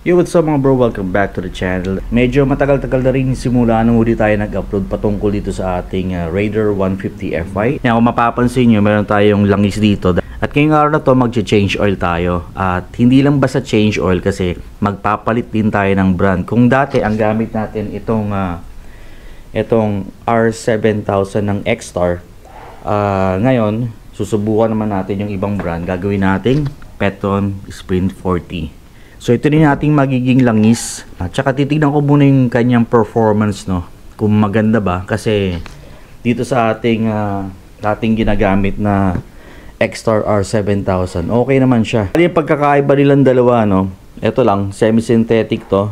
Yo, what's up mga bro? Welcome back to the channel. Medyo matagal-tagal na rin simula nung huli tayo nag-upload patungkol dito sa ating Raider 150 Fi. Kaya kung mapapansin nyo, meron tayong langis dito. At ngayong araw na to, mag-change oil tayo. At hindi lang basta change oil kasi magpapalit din tayo ng brand. Kung dati ang gamit natin itong R7000 ng X-Star, ngayon susubukan naman natin yung ibang brand. Gagawin natin Petron Sprint 40. So ito din ating magiging langis. At saka titignan ko muna yung kanyang performance, no, kung maganda ba, kasi dito sa ating ginagamit na X-Star R7000, okay naman siya. Yung pagkakaiba nilang dalawa, no, ito lang semi-synthetic to,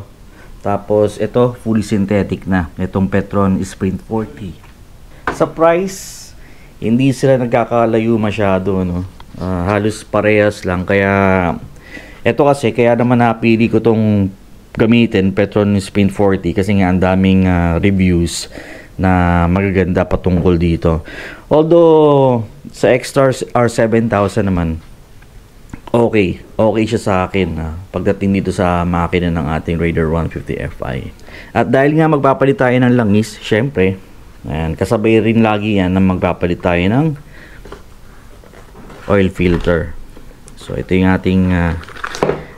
tapos ito fully synthetic na, itong Petron Sprint 40. Sa price, hindi sila nagkakalayo masyado, no. Halos parehas lang. Kaya ito kasi, kaya naman napili ko tong gamitin, Petron Sprint 40, kasi nga ang daming reviews na magaganda patungkol dito. Although sa X-Star R7000 naman, okay siya sa akin pagdating dito sa makina ng ating Raider 150 Fi. At dahil nga magpapalit tayo ng langis, syempre, ayan, kasabay rin lagi yan na magpapalit tayo ng oil filter. So ito yung ating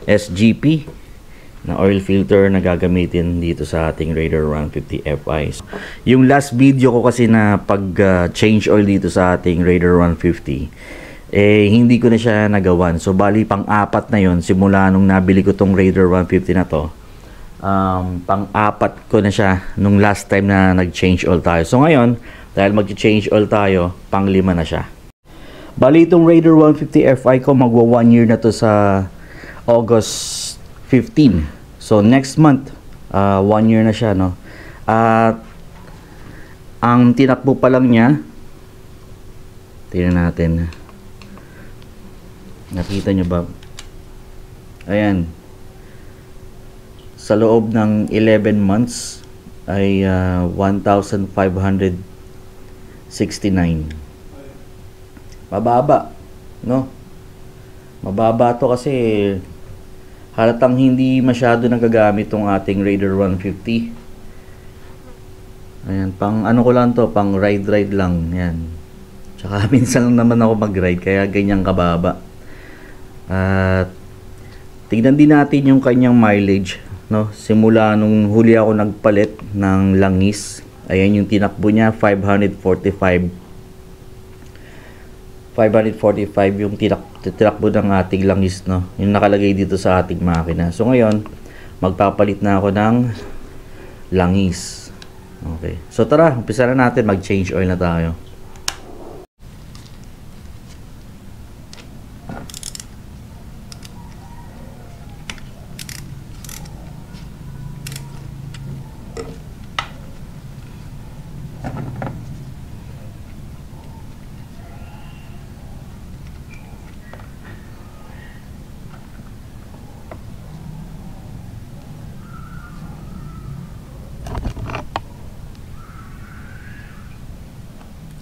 SGP na oil filter na gagamitin dito sa ating Raider 150 Fi. Yung last video ko kasi na pag change oil dito sa ating Raider 150, hindi ko na siya nagawan. So bali pang-apat na yon simula nung nabili ko tong Raider 150 na to. Pang-apat ko na siya nung last time na nag-change oil tayo. So ngayon, dahil mag-change oil tayo, pang-lima na siya. Bali itong Raider 150 Fi ko, magwa 1 year na to sa August 15. So next month, 1 year na siya, no. At ang tinakbo pa lang niya, tingnan natin. Nakita nyo ba? Ayan. Sa loob ng 11 months ay 1,569. Mababa, no? Mababa to kasi halatang hindi masyado nagagamit tong ating Raider 150. Ayan, pang ano ko lang to, pang ride lang. Ayan. Tsaka minsan lang naman ako mag-ride, kaya ganyan kababa. At tignan din natin yung kanyang mileage, no? Simula nung huli ako nagpalit ng langis, ayan yung tinakbo niya, 545 yung tinakbo ng ating langis, no, yung nakalagay dito sa ating makina. So ngayon magpapalit na ako ng langis. Okay, so tara, umpisa na natin, mag-change oil na tayo.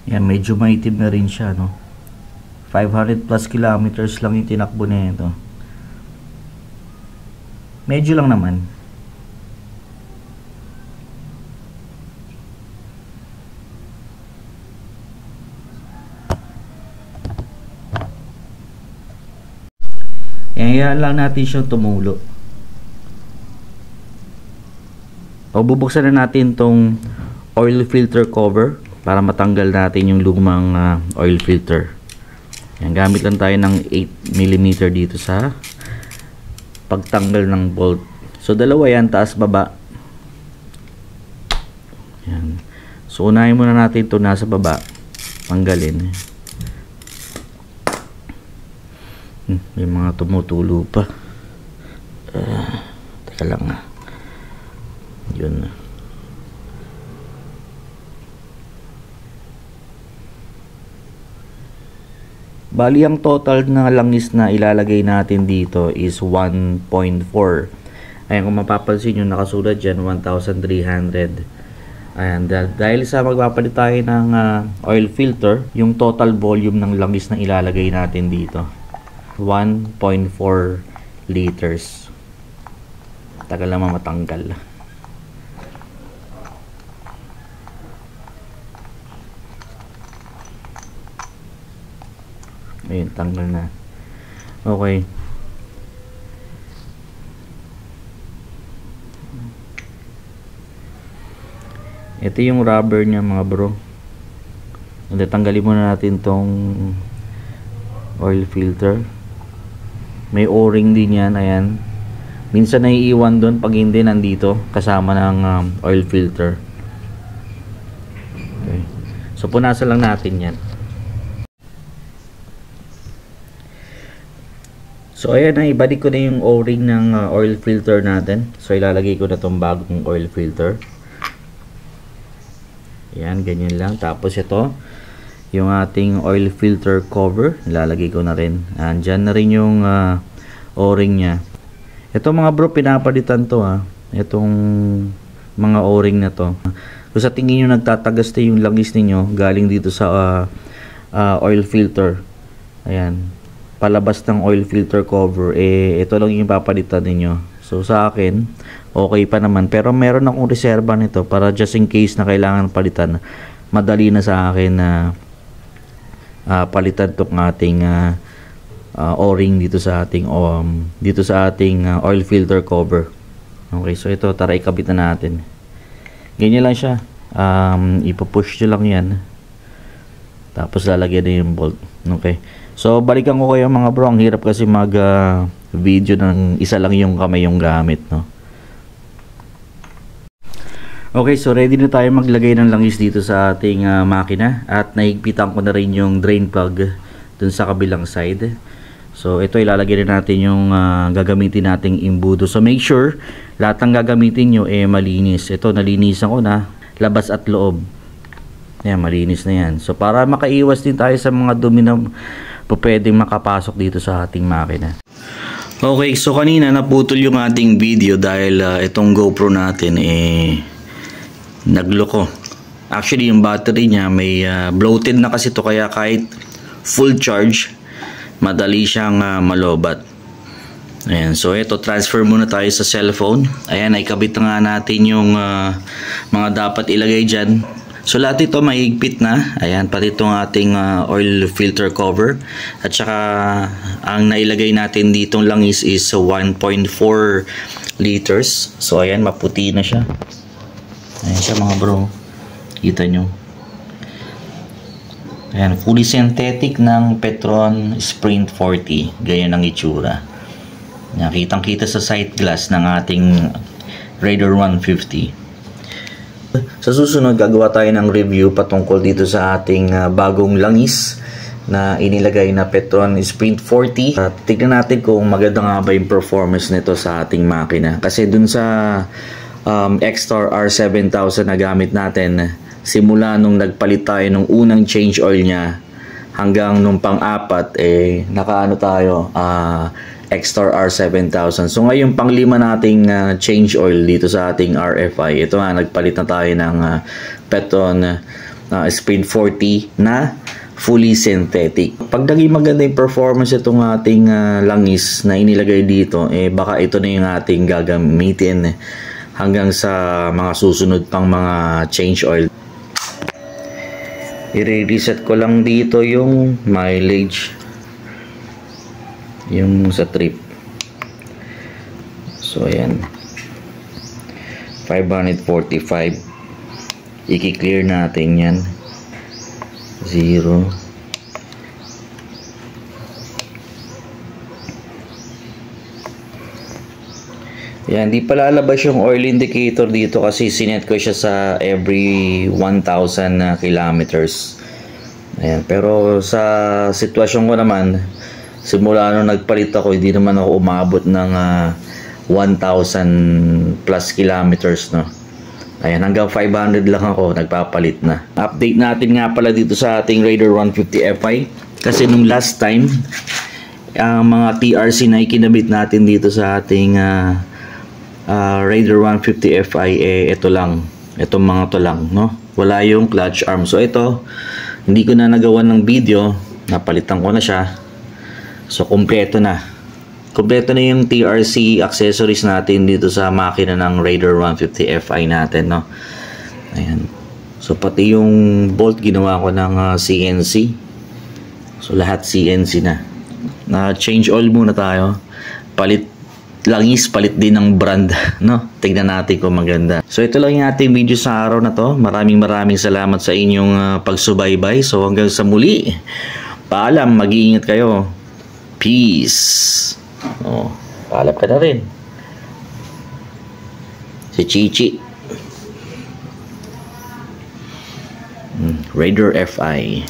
Yan, medyo maitim na rin siya, no. 500 plus kilometers lang yung tinakbo na ito. Medyo lang naman. Yan lang natin siyang tumulo. O bubuksan na natin tong oil filter cover para matanggal natin yung lumang oil filter. Yan, gamit lang tayo ng 8mm dito sa pagtanggal ng bolt. So dalawa yan, taas baba. Yan. So unahin muna natin ito nasa baba, tanggalin. May mga tumutulo pa. Teka lang yun na. Bali ang total na langis na ilalagay natin dito is 1.4. Ayan, kung mapapansin nyo, nakasulat dyan 1,300. Ayan, dahil sa magpapalit tayo ng oil filter, yung total volume ng langis na ilalagay natin dito 1.4 liters. Tagal naman matanggal. Ayun, tanggal na. Okay. Ito yung rubber niya mga bro. Tanggalin muna natin tong oil filter. May o-ring din yan. Ayan. Minsan naiiwan doon pag hindi nandito kasama ng oil filter. Okay. So punasan lang natin yan. So ayan na, ibalik ko na yung o-ring ng oil filter natin. So ilalagay ko na tong bagong oil filter. Ayan, ganyan lang. Tapos ito, yung ating oil filter cover, ilalagay ko na rin. Andyan na rin yung o-ring nya. Ito mga bro, pinapalitan to ha. Itong mga o-ring na to. So sa tingin nyo nagtatagas na yung langis ninyo galing dito sa oil filter. Ayan. Palabas ng oil filter cover, ito lang yung papalitan ninyo. So sa akin, okay pa naman. Pero meron akong reserva nito para just in case na kailangan palitan. Madali na sa akin na palitan itong ating o-ring dito sa ating oil filter cover. Okay, so ito, tara ikabit na natin. Ganyan lang siya. Ipupush nyo lang yan. Tapos lalagyan na yung bolt. Okay. So balikan ko kayo mga bro, ang hirap kasi mag video ng isa lang yung kamay yung gamit, no. Okay, so ready na tayo maglagay ng langis dito sa ating makina at nahigpitan ko na rin yung drain plug dun sa kabilang side. So ito ilalagay na natin yung gagamitin nating imbudo. So make sure lahat ng gagamitin nyo malinis. Ito nalinisan ko na labas at loob. Yan, malinis na yan. So para makaiwas din tayo sa mga dumi na pwedeng makapasok dito sa ating makina. Okay, so kanina naputol yung ating video dahil itong GoPro natin nagloko. Actually yung battery niya may bloated na kasi to, kaya kahit full charge madali siyang malobat. Ayan, so ito, transfer muna tayo sa cellphone. Ayan, ikabit na nga natin yung mga dapat ilagay dyan. So lahat ito mahigpit na. Ayan, pati itong ating oil filter cover. At saka ang nailagay natin ditong langis is 1.4 liters. So ayan, maputi na siya. Ayan siya mga bro. Kita nyo. Ayan, fully synthetic ng Petron Sprint 40. Ganyan ang itsura. Nakitang-kita sa sight glass ng ating Raider 150. Sa susunod, gagawa tayo ng review patungkol dito sa ating bagong langis na inilagay na Petron Sprint 40. Tignan natin kung maganda nga ba yung performance nito sa ating makina. Kasi dun sa X-Star R7000 na gamit natin, simula nung nagpalit tayo nung unang change oil niya hanggang nung pang-apat, nakaano tayo, X-Star R7000. So ngayon pang-lima nating change oil dito sa ating RFI. Ito nga, nagpalit na tayo ng Petron Sprint 40 na fully synthetic. Pag naging maganda yung performance itong ating langis na inilagay dito, baka ito na yung ating gagamitin hanggang sa mga susunod pang mga change oil. I-reset ko lang dito yung mileage, yung sa trip. So ayan, 545. I-clear natin yan. 0. Yan, di pa lalabas yung oil indicator dito kasi sinet ko siya sa every 1,000 kilometers. Ayan, pero sa sitwasyon ko naman, simula nung nagpalit ako, hindi naman ako umabot ng 1,000 plus kilometers, no. Ayan, hanggang 500 lang ako nagpapalit na. Update natin nga pala dito sa ating Raider 150 Fi. Kasi nung last time, ang mga TRC na ikinabit natin dito sa ating Raider 150 Fi, ito lang. Itong mga to lang, no. Wala yung clutch arm. So ito, hindi ko na nagawa ng video. Napalitan ko na siya. So kompleto na. Kompleto na yung TRC accessories natin dito sa makina ng Raider 150 Fi natin, no? Ayan. So, pati yung bolt ginawa ko ng CNC. So, lahat CNC na. Na-change oil muna tayo. Palit langis, palit din ng brand, no? Tignan natin kung maganda. So, ito lang yung ating video sa araw na to. Maraming salamat sa inyong pagsubaybay. So, hanggang sa muli. Paalam, mag-iingat kayo. Peace. Oh, paalam ka na rin. Si Chichi. Raider Fi.